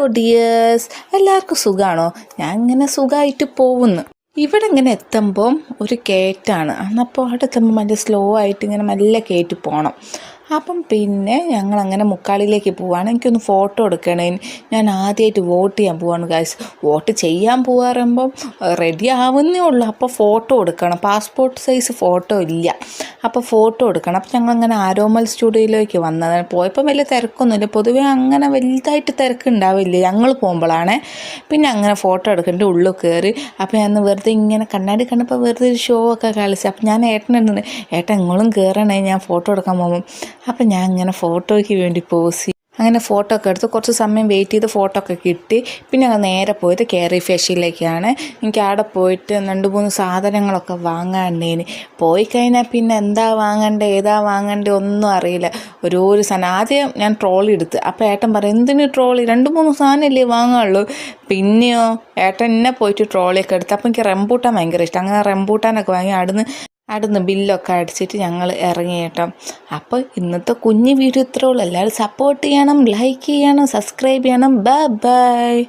Hello dears, എല്ലാവർക്കും സുഖമാണോ? ഞാൻ ഇങ്ങനെ സുഖമായിട്ട് പോകുന്നു. ഇവിടെ ഇങ്ങനെ എത്തുമ്പം ഒരു കയറ്റാണ്. അന്നപ്പോൾ അവിടെ എത്തുമ്പോൾ നല്ല സ്ലോ ആയിട്ട് ഇങ്ങനെ നല്ല കയറ്റി പോകണം. അപ്പം പിന്നെ ഞങ്ങളങ്ങനെ മുക്കാലിലേക്ക് പോവാണ്. എനിക്കൊന്ന് ഫോട്ടോ എടുക്കണേ. ഞാൻ ആദ്യമായിട്ട് വോട്ട് ചെയ്യാൻ പോവാണ് ഗൈസ്. വോട്ട് ചെയ്യാൻ പോകാറുമ്പം റെഡി ആവുന്നേ ഉള്ളൂ. അപ്പോൾ ഫോട്ടോ എടുക്കണം. പാസ്പോർട്ട് സൈസ് ഫോട്ടോ ഇല്ല. അപ്പോൾ ഫോട്ടോ എടുക്കണം. അപ്പോൾ ഞങ്ങളങ്ങനെ ആരോമൽ സ്റ്റുഡിയോയിലേക്ക് വന്നതാണ്. പോയപ്പോൾ വലിയ തിരക്കൊന്നുമില്ല. പൊതുവേ അങ്ങനെ വലുതായിട്ട് തിരക്കുണ്ടാവില്ല ഞങ്ങൾ പോകുമ്പോഴാണ്. പിന്നെ അങ്ങനെ ഫോട്ടോ എടുക്കേണ്ട ഉള്ളിൽ കയറി. അപ്പോൾ ഞാൻ വെറുതെ ഇങ്ങനെ കണ്ണാടി കണ്ടപ്പോൾ വെറുതെ ഒരു ഷോ ഒക്കെ കളിച്ചു. അപ്പോൾ ഞാൻ ഏട്ടനുണ്ട്, ഏട്ടൻ നിങ്ങളും കയറണേ, ഞാൻ ഫോട്ടോ എടുക്കാൻ പോകുമ്പം. അപ്പം ഞാൻ ഇങ്ങനെ ഫോട്ടോയ്ക്ക് വേണ്ടി പോസ് അങ്ങനെ ഫോട്ടോ ഒക്കെ എടുത്ത് കുറച്ച് സമയം വെയിറ്റ് ചെയ്ത് ഫോട്ടോ ഒക്കെ കിട്ടി. പിന്നെ ഞങ്ങൾ നേരെ പോയത് കേറി ഫാഷനിലേക്കാണ്. എനിക്ക് അവിടെ പോയിട്ട് 2-3 സാധനങ്ങളൊക്കെ വാങ്ങാണ്ടേന്. പോയി കഴിഞ്ഞാൽ പിന്നെ എന്താ വാങ്ങണ്ടേ ഏതാ വാങ്ങണ്ടേ ഒന്നും അറിയില്ല. ഒരു സാധനം ആദ്യം ഞാൻ ട്രോളി എടുത്ത്. അപ്പോൾ ഏട്ടൻ പറയും, എന്തിന് ട്രോളി, 2-3 സാധനമല്ലേ വാങ്ങുള്ളൂ. പിന്നെയോ ഏട്ടൻ എന്നെ പോയിട്ട് ട്രോളിയൊക്കെ എടുത്ത്. അപ്പോൾ എനിക്ക് റംബൂട്ടാൻ ഭയങ്കര ഇഷ്ടം. അങ്ങനെ റംബൂട്ടാനൊക്കെ വാങ്ങി അടുന്ന് ബില്ലൊക്കെ അടിച്ചിട്ട് ഞങ്ങൾ ഇറങ്ങി കേട്ടോ. അപ്പോൾ ഇന്നത്തെ കുഞ്ഞു വീഡിയോ ഇത്രേ ഉള്ളൂ. എല്ലാവരും സപ്പോർട്ട് ചെയ്യണം, ലൈക്ക് ചെയ്യണം, സബ്സ്ക്രൈബ് ചെയ്യണം. Bye bye.